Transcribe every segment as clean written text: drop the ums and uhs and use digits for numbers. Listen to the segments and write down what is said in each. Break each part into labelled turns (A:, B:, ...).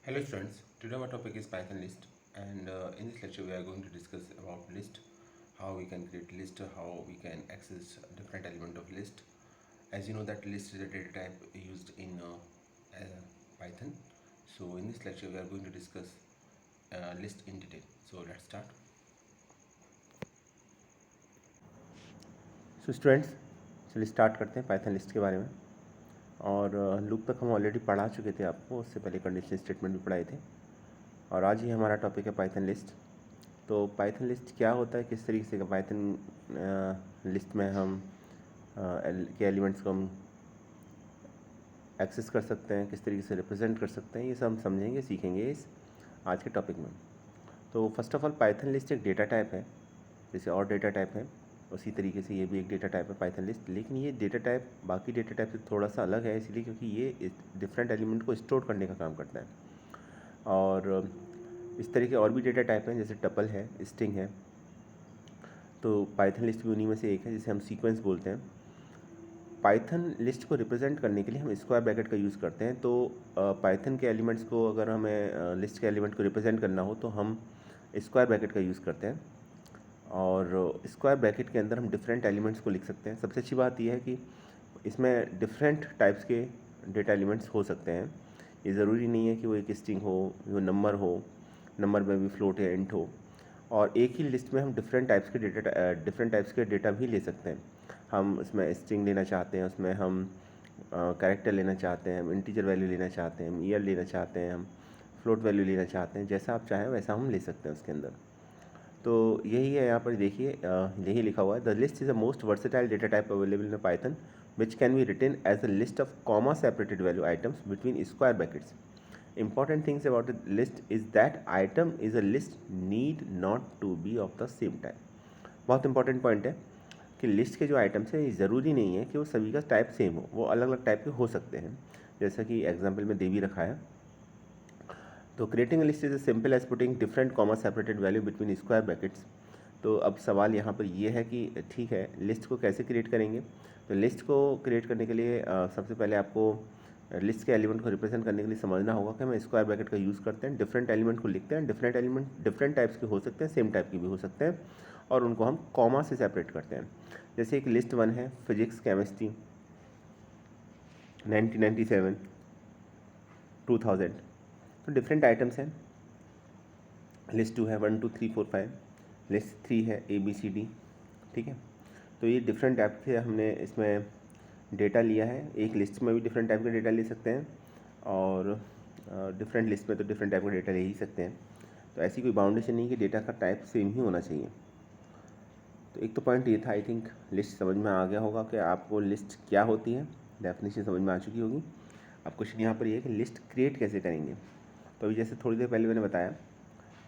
A: Hello students, today our topic is Python list and in this lecture we are going to discuss about list, how we can create list, how we can access different element of list. As you know that list is a data type used in Python. So in this lecture we are going to discuss list in detail. So let's start.
B: So students चलिए start करते हैं Python list के बारे में। और loop तक हम already पढ़ा चुके थे आपको, उससे पहले कंडीशनल स्टेटमेंट भी पढ़ाए थे। और आज ही हमारा टॉपिक है पाइथन लिस्ट। तो पाइथन लिस्ट क्या होता है, किस तरीके से पाइथन लिस्ट में हम के एलिमेंट्स को हम एक्सेस कर सकते हैं, किस तरीके से रिप्रेजेंट कर सकते हैं, ये सब हम समझेंगे, सीखेंगे इस आज के टॉपिक में। तो first of all Python list एक डेटा टाइप है, जैसे और डेटा टाइप है उसी तरीके से ये भी एक डेटा टाइप है पाइथन लिस्ट। लेकिन ये डेटा टाइप बाकी डेटा टाइप से थोड़ा सा अलग है, इसलिए क्योंकि ये डिफरेंट एलिमेंट को स्टोर करने का काम करता है। और इस तरह के और भी डेटा टाइप हैं, जैसे टपल है, स्ट्रिंग है। तो पाइथन लिस्ट भी उन्हीं में से एक है, जिसे हम सीक्वेंस बोलते हैं। पाइथन लिस्ट को रिप्रेजेंट करने के लिए हम स्क्वायर ब्रैकेट का यूज़ करते हैं। तो पाइथन के एलिमेंट्स को अगर हमें लिस्ट के एलिमेंट को रिप्रेजेंट करना हो तो हम स्क्वायर ब्रैकेट का यूज़ करते हैं। और स्क्वायर ब्रैकेट के अंदर हम डिफरेंट एलिमेंट्स को लिख सकते हैं। सबसे अच्छी बात यह है कि इसमें डिफरेंट टाइप्स के डेटा एलिमेंट्स हो सकते हैं। ये ज़रूरी नहीं है कि वो एक स्ट्रिंग हो, वो नंबर हो, नंबर में भी फ्लोट या इंट हो। और एक ही लिस्ट में हम डिफरेंट टाइप्स के डेटा भी ले सकते हैं। हम उसमें स्ट्रिंग लेना चाहते हैं, उसमें हम कैरेक्टर लेना चाहते हैं, हम इंटीजर वैल्यू लेना चाहते हैं, हम ईयर लेना चाहते हैं, हम फ्लोट वैल्यू लेना चाहते हैं। जैसा आप चाहें वैसा हम ले सकते हैं उसके अंदर। तो यही है, यहाँ पर देखिए यही लिखा हुआ है, the list is a most versatile data type available in Python which can be written as a list of comma separated value items between square brackets. Important things about the list is that item is a list need not to be of the same type। बहुत important point है कि list के जो items हैं ये ज़रूरी नहीं है कि वो सभी का टाइप सेम हो, वो अलग अलग टाइप के हो सकते हैं। जैसा कि एग्जाम्पल में दे भी रखा है। तो creating list is simple as putting different comma separated value between square brackets. तो अब सवाल यहाँ पर ये है कि ठीक है, लिस्ट को कैसे क्रिएट करेंगे। तो लिस्ट को क्रिएट करने के लिए सबसे पहले आपको लिस्ट के एलिमेंट को रिप्रेजेंट करने के लिए समझना होगा कि हम स्क्वायर ब्रैकेट का यूज़ करते हैं, डिफरेंट एलिमेंट को लिखते हैं। डिफरेंट एलिमेंट डिफरेंट टाइप्स के हो सकते हैं, सेम टाइप के भी हो सकते हैं, और उनको हम कॉमा से सेपरेट करते हैं। जैसे एक लिस्ट 1 है, फिजिक्स केमिस्ट्री 1997 2000। तो डिफरेंट आइटम्स हैं। लिस्ट 2 है 1 2 3 4 5। लिस्ट 3 है ABCD। ठीक है, तो ये डिफरेंट टाइप से हमने इसमें डेटा लिया है। एक लिस्ट में भी डिफरेंट टाइप का डेटा ले सकते हैं, और डिफरेंट लिस्ट में तो डिफरेंट टाइप का डेटा ले ही सकते हैं। तो ऐसी कोई बाउंडेशन नहीं कि डेटा का टाइप सेम ही होना चाहिए। तो एक तो पॉइंट ये था, आई थिंक लिस्ट समझ में आ गया होगा कि आपको लिस्ट क्या होती है, डेफिनेशन समझ में आ चुकी होगी। अब क्वेश्चन यहाँ पर ये है कि लिस्ट क्रिएट कैसे करेंगे। तो अभी जैसे थोड़ी देर पहले मैंने बताया,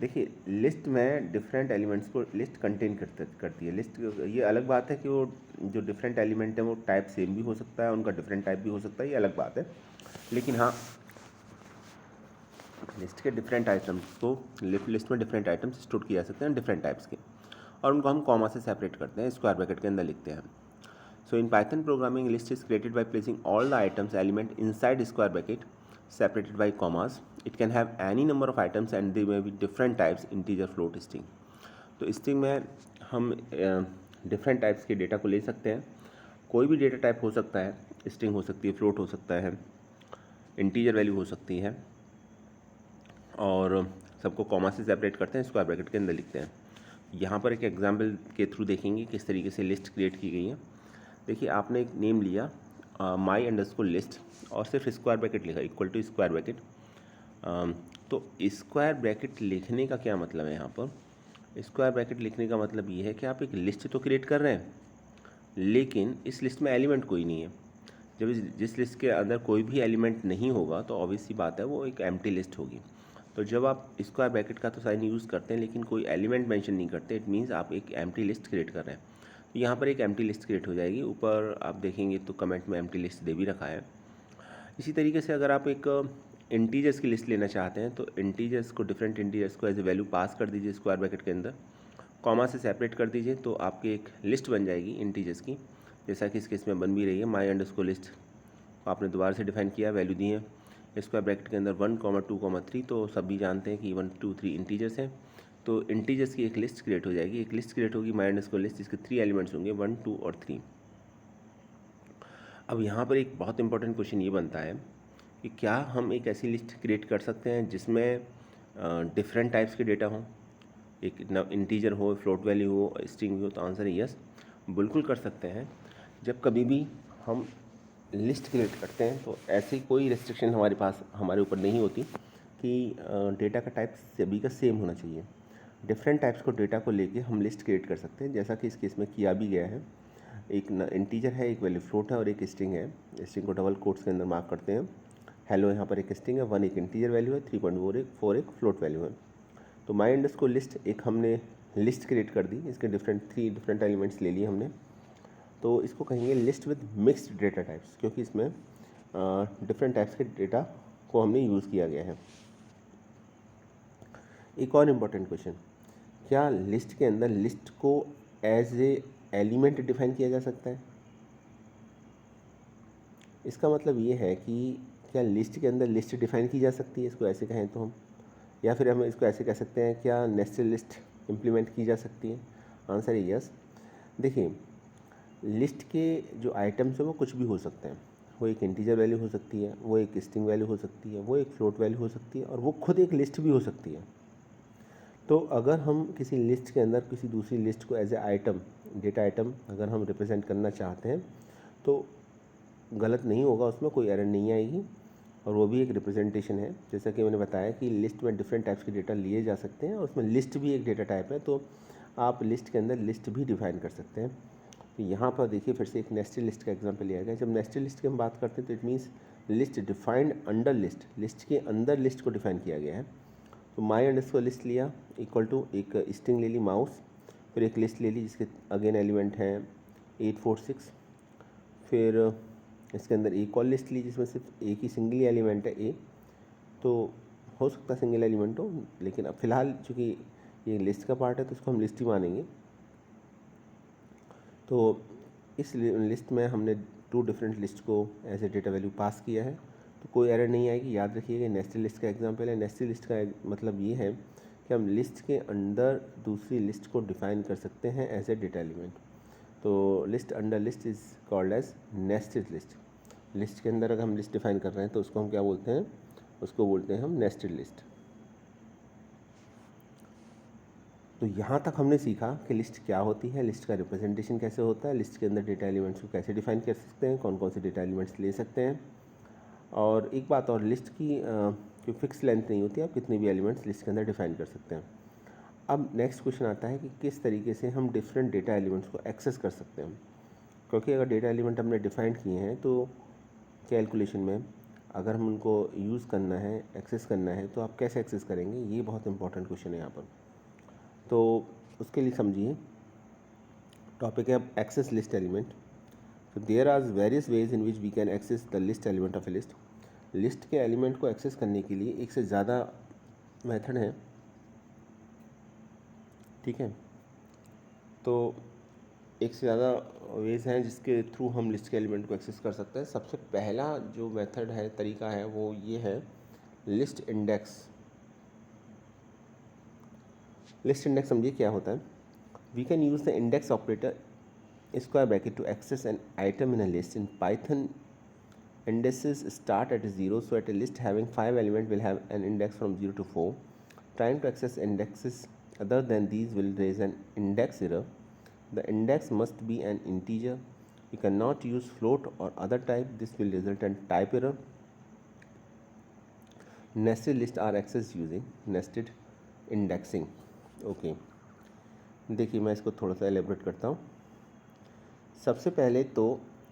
B: देखिए लिस्ट में डिफरेंट एलिमेंट्स को लिस्ट कंटेन करती है। लिस्ट ये अलग बात है कि वो जो डिफरेंट एलिमेंट है वो टाइप सेम भी हो सकता है, उनका डिफरेंट टाइप भी हो सकता है, ये अलग बात है। लेकिन हाँ, लिस्ट के डिफरेंट आइटम्स को लिस्ट में डिफरेंट आइटम्स स्टोर किए जा सकते हैं डिफरेंट टाइप्स के, और उनको हम कॉमा से सेपरेट करते हैं, स्क्वायर ब्रैकेट के अंदर लिखते हैं। So in Python programming, list is created by placing all the items element inside square bracket separated by commas. It can have any number of items and they may be different types, integer, float, string। तो string में हम different types के data को ले सकते हैं। कोई भी डेटा टाइप हो सकता है, स्ट्रिंग हो सकती है, फ्लोट हो सकता है, इंटीजर वैल्यू हो सकती है, और सबको कॉमा से सेपरेट करते हैं, स्क्वायर ब्रैकेट के अंदर लिखते हैं। यहाँ पर एक एग्जाम्पल के थ्रू देखेंगे किस तरीके से लिस्ट क्रिएट की गई है। देखिए, आपने एक नेम लिया माई अंडरस्कोर लिस्ट और सिर्फ स्क्वायर ब्रैकेट लिखा इक्वल टू स्क्वायर ब्रैकेट। तो स्क्वायर ब्रैकेट लिखने का क्या मतलब है यहाँ पर। स्क्वायर ब्रैकेट लिखने का मतलब ये है कि आप एक लिस्ट तो क्रिएट कर रहे हैं, लेकिन इस लिस्ट में एलिमेंट कोई नहीं है। जब जिस लिस्ट के अंदर कोई भी एलिमेंट नहीं होगा तो ऑब्वियस सी बात है वो एक एम्प्टी लिस्ट होगी। तो जब आप स्क्वायर ब्रैकेट का तो साइन यूज़ करते हैं लेकिन कोई एलिमेंट मेंशन नहीं करते, इट मीन्स आप एक एम्प्टी लिस्ट क्रिएट कर रहे हैं। तो यहाँ पर एक एम्प्टी लिस्ट क्रिएट हो जाएगी। ऊपर आप देखेंगे तो कमेंट में एम्प्टी लिस्ट दे भी रखा है। इसी तरीके से अगर आप एक इंटीजर्स की लिस्ट लेना चाहते हैं तो इंटीजर्स को, डिफरेंट इंटीजर्स को एज ए वैल्यू पास कर दीजिए स्क्वायर ब्रैकेट के अंदर, कॉमा से सेपरेट कर दीजिए, तो आपकी एक लिस्ट बन जाएगी इंटीजर्स की, जैसा कि इस केस में बन भी रही है। माई अंडरस्कोर लिस्ट आपने दोबारा से डिफाइन किया, वैल्यू दी है स्क्वायर ब्रैकेट के अंदर 1, 2, 3, तो सभी जानते हैं कि 1, 2, 3 इंटीजर्स हैं। तो इंटीजर्स की एक लिस्ट क्रिएट हो जाएगी, एक लिस्ट क्रिएट होगी माइनस को लिस्ट, जिसके 3 एलिमेंट्स होंगे 1, 2 और 3। अब यहाँ पर एक बहुत इंपॉर्टेंट क्वेश्चन ये बनता है कि क्या हम एक ऐसी लिस्ट क्रिएट कर सकते हैं जिसमें डिफरेंट टाइप्स के डेटा हों, एक इंटीजर हो, फ्लोट वैल्यू हो, स्ट्रिंग हो? तो आंसर है यस, बिल्कुल कर सकते हैं। जब कभी भी हम लिस्ट क्रिएट करते हैं तो ऐसी कोई रिस्ट्रिक्शन हमारे पास हमारे ऊपर नहीं होती कि डेटा का टाइप सभी का सेम होना चाहिए। डिफरेंट टाइप्स को डेटा को लेके हम लिस्ट क्रिएट कर सकते हैं, जैसा कि इस केस में किया भी गया है। एक इंटीजर है, एक वैल्यू फ्लोट है और एक स्ट्रिंग है। स्ट्रिंग को डबल कोट्स के अंदर मार्क करते हैं। हेलो यहाँ पर एक स्ट्रिंग है, 1 एक इंटीजर वैल्यू है, 3.4 एक फ्लोट वैल्यू है। तो माई अंडरस्कोर लिस्ट एक हमने लिस्ट क्रिएट कर दी, इसके 3 डिफरेंट एलिमेंट्स ले लिए हमने। तो इसको कहेंगे list with mixed data types, क्योंकि इसमें डिफरेंट टाइप्स के डेटा को हमने यूज़ किया गया है। एक और इम्पॉर्टेंट क्वेश्चन, क्या लिस्ट के अंदर लिस्ट को एज ए एलिमेंट डिफाइन किया जा सकता है? इसका मतलब ये है कि क्या लिस्ट के अंदर लिस्ट डिफाइन की जा सकती है, इसको ऐसे कहें तो हम, या फिर हम इसको ऐसे कह सकते हैं, क्या नेस्टेड लिस्ट इम्प्लीमेंट की जा सकती है? आंसर है यस। देखिए, लिस्ट के जो आइटम्स हैं वो कुछ भी हो सकते हैं। वो एक इंटीजर वैल्यू हो सकती है, वो एक स्ट्रिंग वैल्यू हो सकती है, वो एक फ्लोट वैल्यू हो सकती है, और वो खुद एक लिस्ट भी हो सकती है। तो अगर हम किसी लिस्ट के अंदर किसी दूसरी लिस्ट को as a item, data item अगर हम रिप्रेजेंट करना चाहते हैं तो गलत नहीं होगा, उसमें कोई एरर नहीं आएगी, और वो भी एक रिप्रेजेंटेशन है। जैसा कि मैंने बताया कि लिस्ट में डिफरेंट टाइप्स के डेटा लिए जा सकते हैं और उसमें लिस्ट भी एक डेटा टाइप है, तो आप लिस्ट के अंदर लिस्ट भी डिफाइन कर सकते हैं। तो यहाँ पर देखिए फिर से एक नेस्टेड लिस्ट का एग्जांपल लिया गया है। जब नेस्टेड लिस्ट की हम बात करते हैं तो it means list defined under list, list के अंदर लिस्ट को डिफाइन किया गया है। तो माई अंडरस्कोर लिस्ट लिया इक्वल टू एक स्ट्रिंग ले ली माउस, फिर एक लिस्ट ले ली जिसके अगेन एलिमेंट हैं 8, 4, 6, फिर इसके अंदर एक और लिस्ट ली जिसमें सिर्फ एक ही सिंगल एलिमेंट है ए, तो हो सकता है सिंगल एलिमेंट हो, लेकिन अब फिलहाल चूँकि ये लिस्ट का पार्ट है तो इसको हम लिस्ट ही मानेंगे। तो इस लिस्ट में हमने 2 डिफरेंट लिस्ट को as a data value pass किया है, तो कोई एरर नहीं आएगी। याद रखिएगा नेस्टेड लिस्ट का एग्जांपल है। नेस्टेड लिस्ट का मतलब ये है कि हम लिस्ट के अंदर दूसरी लिस्ट को डिफाइन कर सकते हैं एज ए डेटा एलिमेंट। तो list under list is called as nested list. List के अंदर अगर हम लिस्ट डिफाइन कर रहे हैं तो उसको हम क्या बोलते हैं? उसको बोलते हैं हम नेस्टेड लिस्ट। तो यहाँ तक हमने सीखा कि लिस्ट क्या होती है, लिस्ट का रिप्रेजेंटेशन कैसे होता है, लिस्ट के अंदर डेटा एलिमेंट्स को कैसे डिफाइन कर सकते हैं, कौन कौन से डेटा एलिमेंट्स ले सकते हैं। और एक बात और, लिस्ट की कोई फिक्स लेंथ नहीं होती, आप कितने भी एलिमेंट्स लिस्ट के अंदर डिफाइन कर सकते हैं। अब नेक्स्ट क्वेश्चन आता है कि किस तरीके से हम डिफरेंट डेटा एलिमेंट्स को एक्सेस कर सकते हैं। क्योंकि अगर डेटा एलिमेंट हमने डिफाइन किए हैं तो कैलकुलेशन में अगर हम उनको यूज़ करना है, एक्सेस करना है, तो आप कैसे एक्सेस करेंगे? ये बहुत इंपॉर्टेंट क्वेश्चन है यहाँ पर। तो उसके लिए समझिए, टॉपिक है अब एक्सेस लिस्ट एलिमेंट। तो there are various ways in which we can access the list element of a list. List के एलिमेंट को एक्सेस करने के लिए एक से ज़्यादा मेथड है, ठीक है। तो एक से ज़्यादा वेज हैं जिसके थ्रू हम लिस्ट के एलिमेंट को एक्सेस कर सकते हैं। सबसे पहला जो मेथड है, तरीका है, वो ये है लिस्ट इंडेक्स। लिस्ट इंडेक्स समझिए क्या होता है। We can use the index operator square bracket to access an item in a list. In Python, indices start at 0, so at a list having 5 elements will have an index from 0 to 4. Trying to access indexes other than these will raise an index error. The index must be an integer. You cannot use float or other type. This will result in type error. Nested lists are accessed using nested indexing. Okay, देखिए मैं इसको थोड़ा सा elaborate करता हूँ। सबसे पहले तो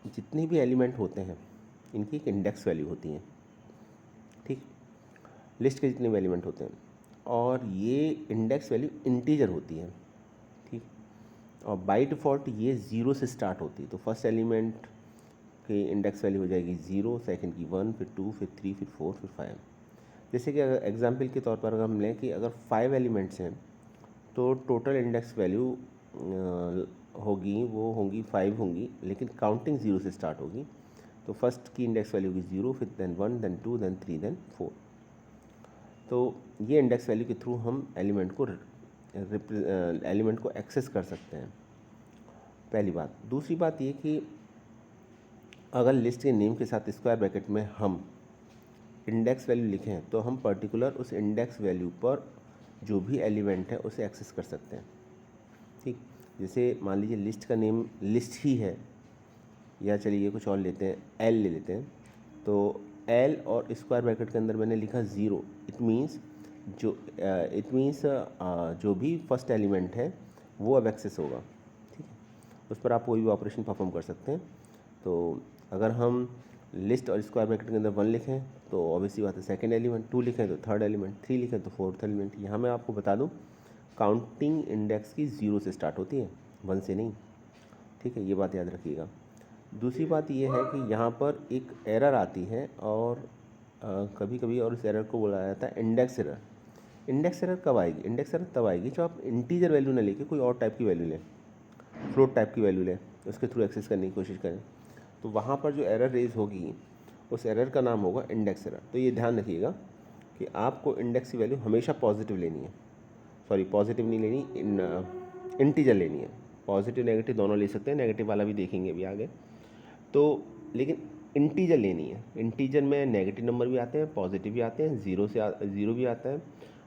B: जितने भी एलिमेंट होते हैं इनकी एक इंडेक्स वैल्यू होती है, ठीक। लिस्ट के जितने भी एलिमेंट होते हैं और ये इंडेक्स वैल्यू इंटीजर होती है, ठीक। और बाय डिफ़ॉल्ट ये 0 से स्टार्ट होती है। तो फर्स्ट एलिमेंट की इंडेक्स वैल्यू हो जाएगी 0, सेकंड की 1, फिर 2, फिर 3, फिर 4, फिर 5। जैसे कि अगर एग्जांपल के तौर पर अगर हम लें कि अगर 5 एलिमेंट्स हैं तो टोटल इंडेक्स वैल्यू होगी, वो होंगी 5 होंगी, लेकिन काउंटिंग 0 से स्टार्ट होगी। तो फर्स्ट की इंडेक्स वैल्यू होगी 0, फिर देन 1, देन 2, देन 3, देन 4। तो ये इंडेक्स वैल्यू के थ्रू हम एलिमेंट को एक्सेस कर सकते हैं, पहली बात। दूसरी बात ये कि अगर लिस्ट के नेम के साथ स्क्वायर ब्रैकेट में हम इंडेक्स वैल्यू लिखें तो हम पर्टिकुलर उस इंडेक्स वैल्यू पर जो भी एलिमेंट है उसे एक्सेस कर सकते हैं, ठीक। जैसे मान लीजिए लिस्ट का नेम लिस्ट ही है, या चलिए कुछ और लेते हैं, एल ले लेते हैं। तो एल और स्क्वायर ब्रैकेट के अंदर मैंने लिखा 0, इट मीन्स जो भी फर्स्ट एलिमेंट है वो अब एक्सेस होगा, ठीक है। उस पर आप कोई भी ऑपरेशन परफॉर्म कर सकते हैं। तो अगर हम लिस्ट और स्क्वायर ब्रैकेट के अंदर 1 लिखें तो ऑब्वियसली बात है सेकेंड एलिमेंट, 2 लिखें तो थर्ड एलिमेंट, 3 लिखें तो फोर्थ एलिमेंट। यहाँ मैं आपको बता दूँ काउंटिंग इंडेक्स की 0 से स्टार्ट होती है, 1 से नहीं, ठीक है, ये बात याद रखिएगा। दूसरी बात ये है कि यहाँ पर एक एरर आती है और कभी कभी और इस एरर को बोला जाता है इंडेक्स एरर। इंडेक्स एरर कब आएगी? इंडेक्स एरर तब आएगी जब आप इंटीजर वैल्यू ना लेके कोई और टाइप की वैल्यू लें, फ्लोट टाइप की वैल्यू लें, उसके थ्रू एक्सेस करने की कोशिश करें। तो वहाँ पर जो एरर रेज होगी उस एरर का नाम होगा इंडेक्स एरर। तो ये ध्यान रखिएगा कि आपको इंडेक्स की वैल्यू हमेशा पॉजिटिव लेनी है, सॉरी पॉजिटिव नहीं लेनी, इंटीजर लेनी है। पॉजिटिव नेगेटिव दोनों ले सकते हैं, नेगेटिव वाला भी देखेंगे अभी आगे। तो लेकिन इंटीजर लेनी है। इंटीजर में नेगेटिव नंबर भी आते हैं, पॉजिटिव भी आते हैं, ज़ीरो भी आता है,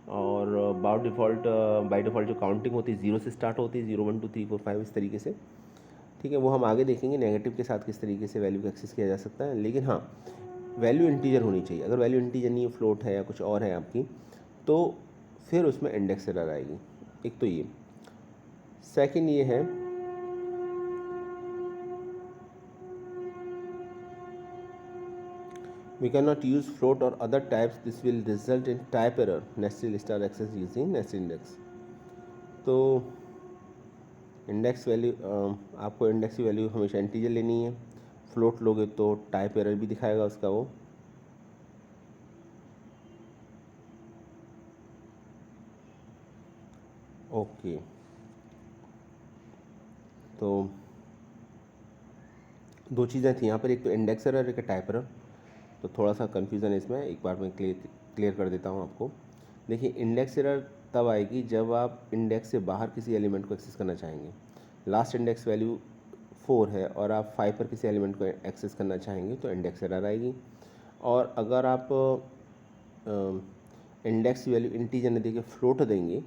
B: और बाय डिफ़ॉल्ट जो काउंटिंग होती है 0 से स्टार्ट होती है, 0 1 2 3 4 5 इस तरीके से, ठीक है। वो हम आगे देखेंगे नेगेटिव के साथ किस तरीके से वैल्यू को एक्सेस किया जा सकता है। लेकिन हाँ, वैल्यू इंटीजर होनी चाहिए। अगर वैल्यू इंटीजर नहीं है, फ्लोट है या कुछ और है आपकी, तो फिर उसमें इंडेक्स एरर आएगी। एक तो ये, सेकंड ये है we cannot use float or other types, this will result in type error, nested list are accessed using nested index। तो इंडेक्स वैल्यू आपको इंडेक्स की वैल्यू हमेशा इंटीजर लेनी है। फ्लोट लोगे तो टाइप एरर भी दिखाएगा उसका वो। ओके, तो दो चीज़ें थी यहाँ पर, एक तो इंडेक्स एरर, एक टाइप एरर। तो थोड़ा सा कन्फ्यूज़न है इसमें, एक बार मैं क्लियर कर देता हूँ आपको। देखिए, इंडेक्स एरर तब आएगी जब आप इंडेक्स से बाहर किसी एलिमेंट को एक्सेस करना चाहेंगे। लास्ट इंडेक्स वैल्यू 4 है और आप 5 पर किसी एलिमेंट को एक्सेस करना चाहेंगे तो इंडेक्स एरर आएगी। और अगर आप इंडेक्स की वैल्यू इंटीजर न देके फ्लोट देंगे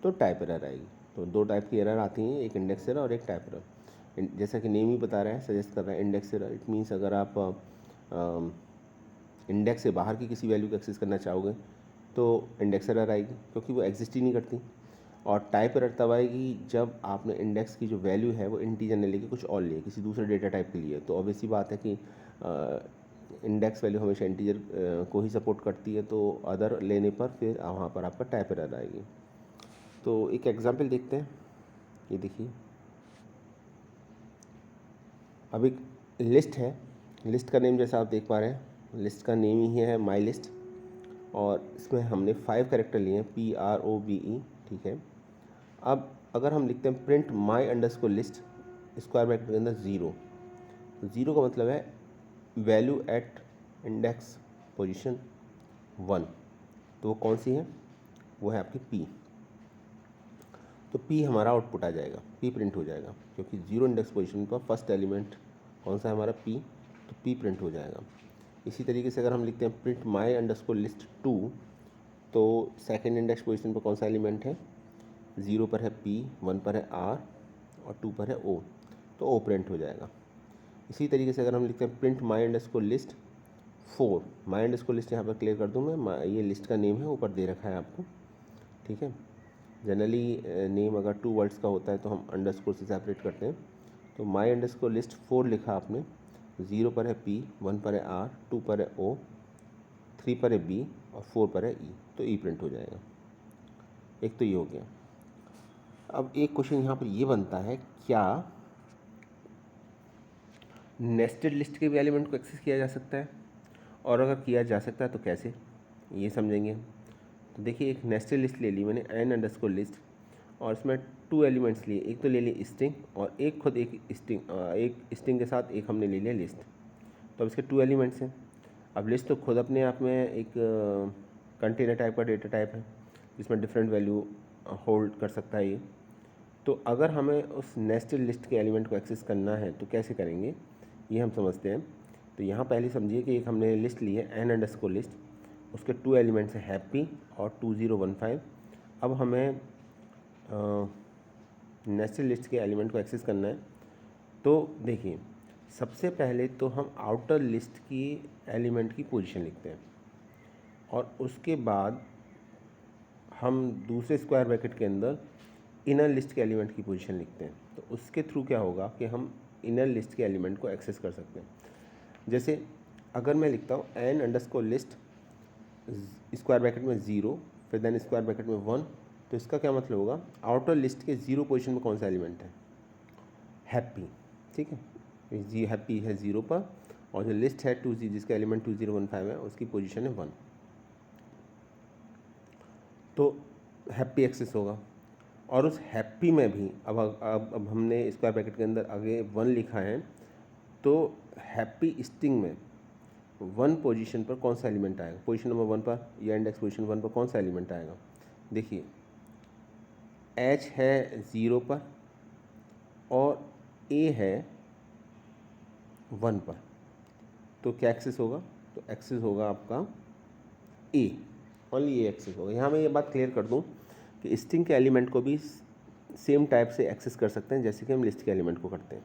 B: तो टाइप एरर आएगी। तो दो टाइप की एरर आती हैं, एक इंडेक्स एरर और एक टाइप एरर। जैसा कि नेम ही बता रहा है, सजेस्ट कर रहा है इंडेक्स एरर, इट मीन्स अगर आप इंडेक्स से बाहर की किसी वैल्यू को एक्सेस करना चाहोगे तो इंडेक्स एरर आएगी, क्योंकि वो एग्जिस्ट ही नहीं करती। और टाइप एरर तब आएगी जब आपने इंडेक्स की जो वैल्यू है वो इंटीजर ने लेके कुछ और लिए, किसी दूसरे डेटा टाइप के लिए। तो ऑब्वियसली बात है कि इंडेक्स वैल्यू हमेशा इंटीजर को ही सपोर्ट करती है, तो अदर लेने पर फिर वहाँ पर आपका टाइप एरर आएगी। तो एक एग्जांपल देखते हैं, ये देखिए। अब एक लिस्ट है, लिस्ट का नेम जैसा आप देख पा रहे हैं, लिस्ट का नेम ही है माई लिस्ट, और इसमें हमने 5 कैरेक्टर लिए हैं, PROBE, ठीक है। अब अगर हम लिखते हैं print my underscore list square bracket के अंदर 0, तो 0 का मतलब है वैल्यू एट इंडेक्स पोजीशन 1, तो वो कौन सी है? वो है आपकी P। तो P हमारा आउटपुट आ जाएगा, P प्रिंट हो जाएगा, क्योंकि 0 इंडेक्स पोजीशन पर फर्स्ट एलिमेंट कौन सा है हमारा? P, तो P प्रिंट हो जाएगा। इसी तरीके से अगर हम लिखते हैं प्रिंट माई अंडरस्कोर लिस्ट 2, तो सेकेंड इंडेक्स पोजीशन पर कौन सा एलिमेंट है? 0 पर है P, 1 पर है R और 2 पर है O, तो O प्रिंट हो जाएगा। इसी तरीके से अगर हम लिखते हैं print my underscore list 4, my underscore list यहाँ पर क्लियर कर दूँ मैं, ये लिस्ट का नेम है, ऊपर दे रखा है आपको, ठीक है। जनरली नेम अगर 2 वर्ड्स का होता है तो हम अंडरस्कोर से सेपरेट करते हैं। तो माई अंडरस्कोर लिस्ट 4 लिखा आपने, 0 पर है P, 1 पर है R, 2 पर है O, 3 पर है B और 4 पर है E, तो E प्रिंट हो जाएगा। एक तो ये हो गया। अब एक क्वेश्चन यहाँ पर ये बनता है, क्या नेस्टेड लिस्ट के भी एलिमेंट को एक्सेस किया जा सकता है? और अगर किया जा सकता है तो कैसे, ये समझेंगे। तो देखिए, एक नेस्टेड लिस्ट ले ली मैंने, n अंडरस्कोर लिस्ट, और इसमें 2 एलिमेंट्स लिए, एक तो ले ली स्ट्रिंग और एक खुद एक स्ट्रिंग के साथ एक हमने ले लिया लिस्ट। तो अब इसके 2 एलिमेंट्स हैं। अब लिस्ट तो खुद अपने आप में एक कंटेनर टाइप का डेटा टाइप है जिसमें डिफरेंट वैल्यू होल्ड कर सकता है ये। तो अगर हमें उस नेस्टेड लिस्ट के एलिमेंट को एक्सेस करना है तो कैसे करेंगे ये हम समझते हैं। तो यहाँ पहले समझिए कि एक हमने लिस्ट ली है n_, लिस्ट, उसके 2 एलिमेंट्स हैं हैप्पी और 2015। अब हमें नेस्टेड लिस्ट के एलिमेंट को एक्सेस करना है। तो देखिए, सबसे पहले तो हम आउटर लिस्ट की एलिमेंट की पोजीशन लिखते हैं और उसके बाद हम दूसरे स्क्वायर ब्रैकेट के अंदर इनर लिस्ट के एलिमेंट की पोजीशन लिखते हैं। तो उसके थ्रू क्या होगा कि हम इनर लिस्ट के एलिमेंट को एक्सेस कर सकते हैं। जैसे अगर मैं लिखता हूँ n_, लिस्ट स्क्वायर ब्रैकेट में 0 फिर देन स्क्वायर ब्रैकेट में 1, तो इसका क्या मतलब होगा, आउटर लिस्ट के 0 पोजीशन में कौन सा एलिमेंट है, हैप्पी। ठीक है, जी हैप्पी है 0 पर और जो लिस्ट है 2 जिसका एलिमेंट 2015 है उसकी पोजीशन है 1, तो हैप्पी एक्सेस होगा। और उस हैप्पी में भी अब हमने स्क्वायर ब्रैकेट के अंदर आगे 1 लिखा है, तो हैप्पी स्ट्रिंग में 1 पोजीशन पर कौन सा एलिमेंट आएगा, पोजीशन नंबर 1 पर या इंडेक्स पोजीशन 1 पर कौन सा एलिमेंट आएगा। देखिए H है 0 पर और A है 1 पर, तो क्या एक्सेस होगा, तो एक्सेस होगा आपका A, ओनली A एक्सेस होगा। यहाँ मैं ये बात क्लियर कर दूँ कि स्ट्रिंग के एलिमेंट को भी सेम टाइप से एक्सेस कर सकते हैं जैसे कि हम लिस्ट के एलिमेंट को करते हैं।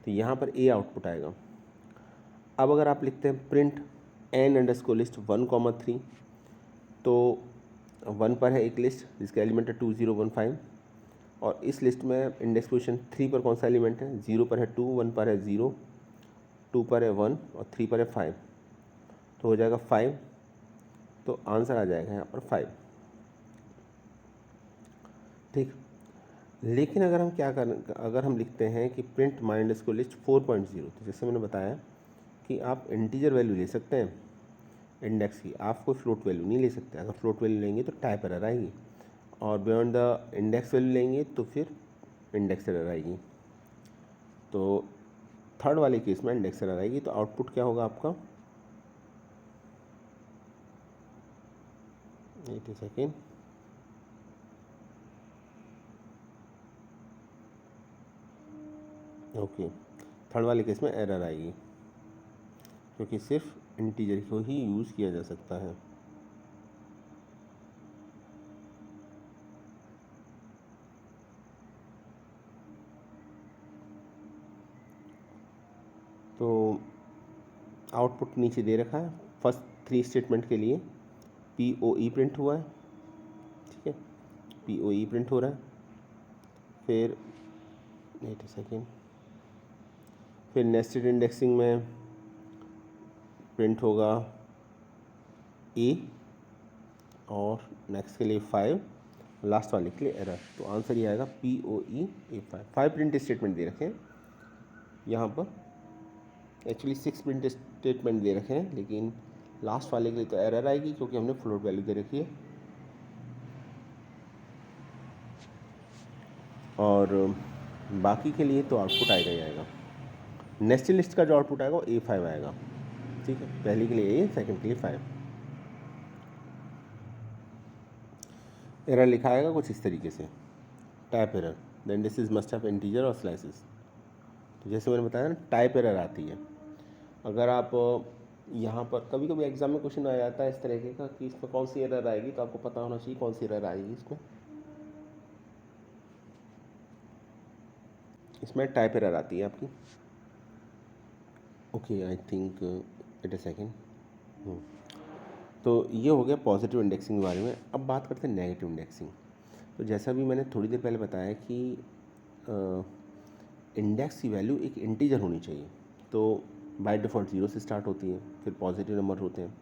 B: तो यहाँ पर A आउटपुट आएगा। अब अगर आप लिखते हैं प्रिंट n_, लिस्ट 1,3, तो 1 पर है एक लिस्ट जिसका एलिमेंट है 2015 और इस लिस्ट में इंडेक्स पोजीशन 3 पर कौन सा एलिमेंट है, 0 पर है 2, 1 पर है 0, 2 पर है 1 और 3 पर है 5, तो हो जाएगा 5। तो आंसर आ जाएगा यहाँ पर 5। ठीक, लेकिन अगर हम क्या कर अगर हम लिखते हैं कि प्रिंट my_, लिस्ट 4.0, तो जैसे मैंने बताया कि आप इंटीजर वैल्यू ले सकते हैं इंडेक्स की, आप कोई फ्लोट वैल्यू नहीं ले सकते। अगर फ्लोट वैल्यू लेंगे तो टाइप एरर आएगी और बियॉन्ड द इंडेक्स वैल्यू लेंगे तो फिर इंडेक्स एरर आएगी। तो थर्ड वाले केस में इंडेक्स एरर आएगी, तो आउटपुट क्या होगा आपका, 80 सेकेंड, ओके, थर्ड वाले केस में एरर आएगी क्योंकि सिर्फ इंटीजर को ही यूज़ किया जा सकता है। तो आउटपुट नीचे दे रखा है, फर्स्ट 3 स्टेटमेंट के लिए POE प्रिंट हुआ है। ठीक है, POE प्रिंट हो रहा है, फिर 80 सेकेंड, फिर नेस्टेड इंडेक्सिंग में प्रिंट होगा A और नेक्स्ट के लिए 5, लास्ट वाले के लिए एरर। तो आंसर ये आएगा POE A5। 5 प्रिंट स्टेटमेंट दे रखे हैं यहाँ पर, एक्चुअली 6 प्रिंट स्टेटमेंट दे रखे हैं, लेकिन लास्ट वाले के लिए तो एरर आएगी क्योंकि हमने फ्लोट वैल्यू दे रखी है। और बाकी के लिए तो आउटपुट आएगा ही आएगा। नेस्टेड लिस्ट का जो आउटपुट आएगा वो A5 आएगा। ठीक है, पहले के लिए A, सेकंड के लिए 5। एरर लिखा आएगा कुछ इस तरीके से, type error, the indexes must have integer और स्लाइसेस। तो जैसे मैंने बताया ना, टाइप एरर आती है। अगर आप यहाँ पर कभी कभी एग्जाम में क्वेश्चन आ जाता है इस तरीके का कि इसमें कौन सी एरर आएगी, तो आपको पता होना चाहिए कौन सी एरर आएगी इसमें। इसमें टाइप एरर आती है आपकी। Okay, I think it a second. तो ये हो गया पॉजिटिव इंडेक्सिंग के बारे में। अब बात करते हैं नेगेटिव इंडेक्सिंग। तो जैसा भी मैंने थोड़ी देर पहले बताया कि इंडेक्स की वैल्यू एक इंटीजर होनी चाहिए, तो बाय डिफ़ॉल्ट 0 से स्टार्ट होती है, फिर पॉजिटिव नंबर होते हैं।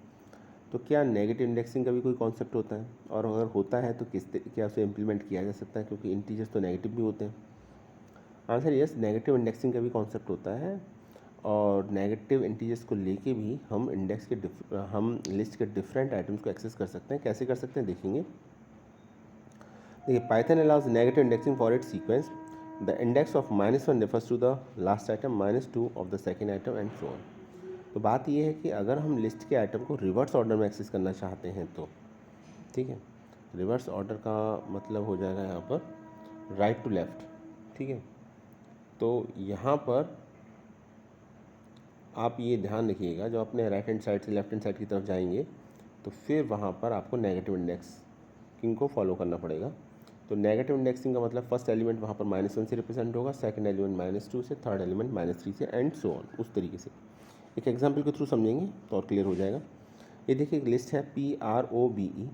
B: तो क्या नेगेटिव इंडेक्सिंग का भी कोई कॉन्सेप्ट होता है, और अगर होता है तो क्या उसे इम्प्लीमेंट किया जा सकता है, क्योंकि इंटीजर्स तो नेगेटिव भी होते हैं। आंसर यस, नेगेटिव इंडेक्सिंग का भी कॉन्सेप्ट होता है और नेगेटिव इंटीजर्स को लेके भी हम हम लिस्ट के डिफरेंट आइटम्स को एक्सेस कर सकते हैं। कैसे कर सकते हैं देखेंगे। देखिए, Python allows negative indexing for its sequence. The index of -1 refers to the last item, -2 of the second item and so on। तो बात ये है कि अगर हम लिस्ट के आइटम को रिवर्स ऑर्डर में एक्सेस करना चाहते हैं तो ठीक है, रिवर्स ऑर्डर का मतलब हो जाएगा यहाँ पर राइट टू लेफ़्ट। ठीक है, तो यहाँ पर आप ये ध्यान रखिएगा, जब अपने राइट हैंड साइड से लेफ्ट हैंड साइड की तरफ जाएंगे तो फिर वहाँ पर आपको नेगेटिव इंडेक्सिंग को फॉलो करना पड़ेगा। तो नेगेटिव इंडेक्सिंग का मतलब फर्स्ट एलिमेंट वहाँ पर -1 से रिप्रेजेंट होगा, सेकंड एलिमेंट -2 से, थर्ड एलिमेंट -3 से, एंड सो ऑन। उस तरीके से एक एग्जांपल के थ्रू समझेंगे तो और क्लियर हो जाएगा। ये देखिए एक लिस्ट है PROBE।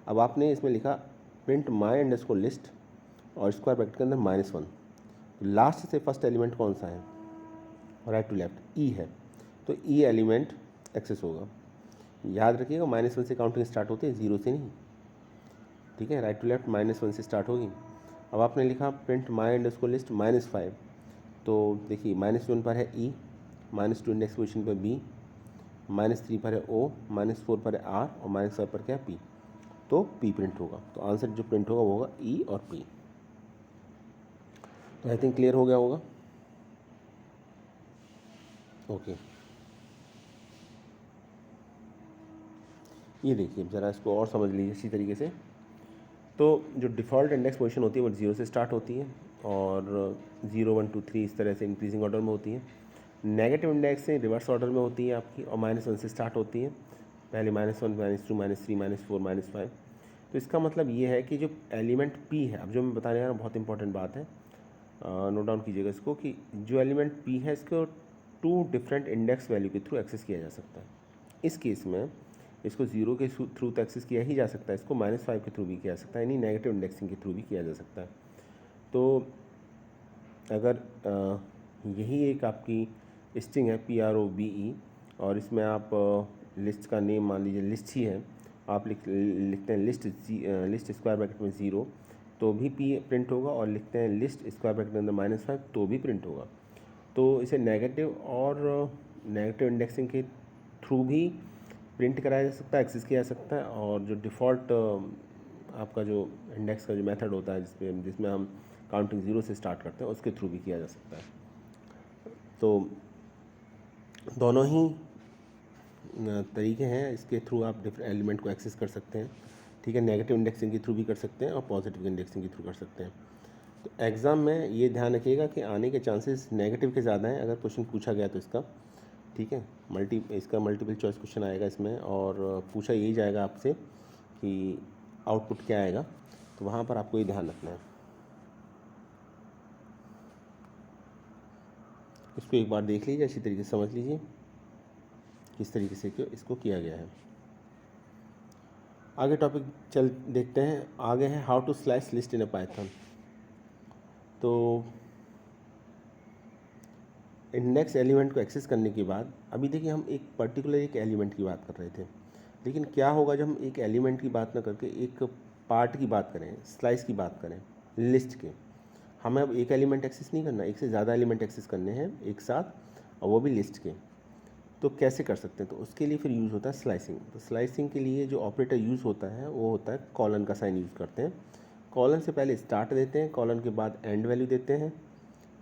B: अब आपने इसमें लिखा प्रिंट माई अंडरस्कोर लिस्ट और स्क्वायर ब्रैकेट के अंदर -1। तो लास्ट से फर्स्ट एलिमेंट कौन सा है? राइट टू लेफ्ट ई है, तो ई एलिमेंट एक्सेस होगा। याद रखिएगा -1 से काउंटिंग स्टार्ट होती है, 0 से नहीं। ठीक है, राइट टू लेफ्ट -1 से स्टार्ट होगी। अब आपने लिखा प्रिंट माई अंडरस्कोर लिस्ट -5, तो देखिए -1 पर है ई, -2 इंडेक्स पोजिशन पर बी, -3 पर है ओ, -4 पर है आर और -5 पर क्या है पी। तो पी प्रिंट होगा। तो आंसर जो प्रिंट होगा वो होगा ई और पी। तो आई थिंक क्लियर हो गया होगा। ओके, ये देखिए ज़रा इसको और समझ लीजिए इसी तरीके से। तो जो डिफ़ॉल्ट इंडेक्स पोजीशन होती है वो 0 से स्टार्ट होती है और 0 1 2 3 इस तरह से इंक्रीजिंग ऑर्डर में होती है। नेगेटिव इंडेक्स से रिवर्स ऑर्डर में होती है आपकी और -1 से स्टार्ट होती है। पहले -1 -2 -3 -4 -5। तो इसका मतलब ये है कि जो एलिमेंट P है, अब जो मैं बताने जा रहा हूँ बहुत इंपॉर्टेंट बात है, नोट डाउन कीजिएगा इसको, कि जो एलिमेंट P है इसको 2 डिफरेंट इंडेक्स वैल्यू के थ्रू एक्सेस किया जा सकता है। इस केस में इसको 0 के थ्रू तो एक्सेस किया ही जा सकता है, इसको -5 के थ्रू भी किया जा सकता है, यानी नेगेटिव इंडेक्सिंग के थ्रू भी किया जा सकता है। तो अगर यही एक आपकी स्ट्रिंग है PROBE और इसमें आप लिस्ट का नेम मान लीजिए लिस्ट ही है, आप लिखते हैं लिस्ट स्क्वायर ब्रैकेट में 0 तो भी P प्रिंट होगा, और लिखते हैं लिस्ट स्क्वायर ब्रैकेट के अंदर -5 तो भी प्रिंट होगा। तो इसे नेगेटिव और नेगेटिव इंडेक्सिंग के थ्रू भी प्रिंट कराया जा सकता है, एक्सेस किया जा सकता है, और जो डिफ़ॉल्ट आपका जो इंडेक्स का जो मेथड होता है जिसमें हम काउंटिंग 0 से स्टार्ट करते हैं उसके थ्रू भी किया जा सकता है। तो दोनों ही तरीके हैं, इसके थ्रू आप डिफरेंट एलिमेंट को एक्सेस कर सकते हैं। ठीक है, नेगेटिव इंडेक्सिंग के थ्रू भी कर सकते हैं और पॉजिटिव इंडेक्सिंग के थ्रू कर सकते हैं। तो एग्ज़ाम में ये ध्यान रखिएगा कि आने के चांसेस नेगेटिव के ज़्यादा हैं अगर क्वेश्चन पूछा गया तो इसका। ठीक है, इसका मल्टीपल चॉइस क्वेश्चन आएगा इसमें और पूछा यही जाएगा आपसे कि आउटपुट क्या आएगा, तो वहाँ पर आपको ये ध्यान रखना है। इसको एक बार देख लीजिए, अच्छी तरीके से समझ लीजिए किस तरीके से इसको किया गया है। आगे टॉपिक चल देखते हैं। आगे है how to slice list in a Python. तो इंडेक्स एलिमेंट को एक्सेस करने के बाद अभी देखिए हम एक पर्टिकुलर एक एलिमेंट की बात कर रहे थे, लेकिन क्या होगा जब हम एक एलिमेंट की बात ना करके एक पार्ट की बात करें, स्लाइस की बात करें लिस्ट के। हमें अब एक एलिमेंट एक्सेस नहीं करना, एक से ज़्यादा एलिमेंट एक्सेस करने हैं एक साथ, और वो भी लिस्ट के। तो कैसे कर सकते हैं? तो उसके लिए फिर यूज़ होता है स्लाइसिंग। तो स्लाइसिंग के लिए जो ऑपरेटर यूज़ होता है वो होता है कॉलन का साइन यूज़ करते हैं। कॉलन से पहले स्टार्ट देते हैं, कॉलन के बाद एंड वैल्यू देते हैं।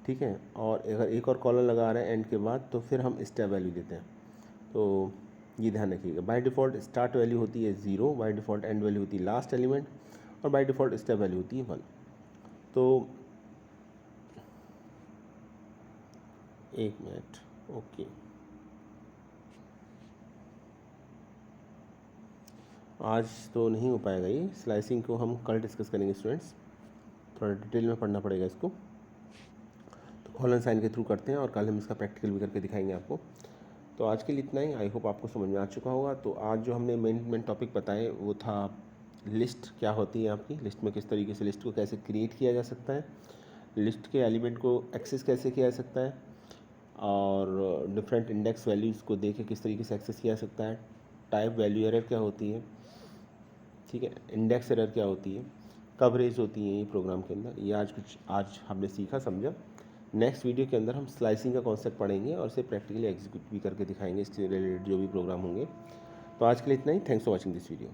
B: ठीक है, और अगर एक और कॉलन लगा रहे हैं एंड के बाद तो फिर हम स्टेप वैल्यू देते हैं। तो ये ध्यान रखिएगा, बाय डिफ़ॉल्ट स्टार्ट वैल्यू होती है 0, बाय डिफ़ॉल्ट एंड वैल्यू होती है लास्ट एलिमेंट, और बाय डिफ़ॉल्ट स्टेप वैल्यू होती है 1। तो एक मिनट, ओके, आज तो नहीं हो पाएगा ये। स्लाइसिंग को हम कल डिस्कस करेंगे स्टूडेंट्स, थोड़ा डिटेल में पढ़ना पड़ेगा इसको। तो कॉलन साइन के थ्रू करते हैं और कल हम इसका प्रैक्टिकल भी करके दिखाएंगे आपको। तो आज के लिए इतना ही, आई होप आपको समझ में आ चुका होगा। तो आज जो हमने मेन टॉपिक बताए वो था लिस्ट क्या होती है आपकी, लिस्ट में किस तरीके से लिस्ट को कैसे क्रिएट किया जा सकता है, लिस्ट के एलिमेंट को एक्सेस कैसे किया जा सकता है, और डिफरेंट इंडेक्स वैल्यूज़ को देख के किस तरीके से एक्सेस किया जा सकता है, टाइप वैल्यू एरर क्या होती है, ठीक है, इंडेक्स एरर क्या होती है, कवरेज होती है ये प्रोग्राम के अंदर। ये आज हमने सीखा समझा। नेक्स्ट वीडियो के अंदर हम स्लाइसिंग का कॉन्सेप्ट पढ़ेंगे और इसे प्रैक्टिकली एग्जीक्यूट भी करके दिखाएंगे, इसके रिलेटेड जो भी प्रोग्राम होंगे। तो आज के लिए इतना ही। Thanks for watching this video.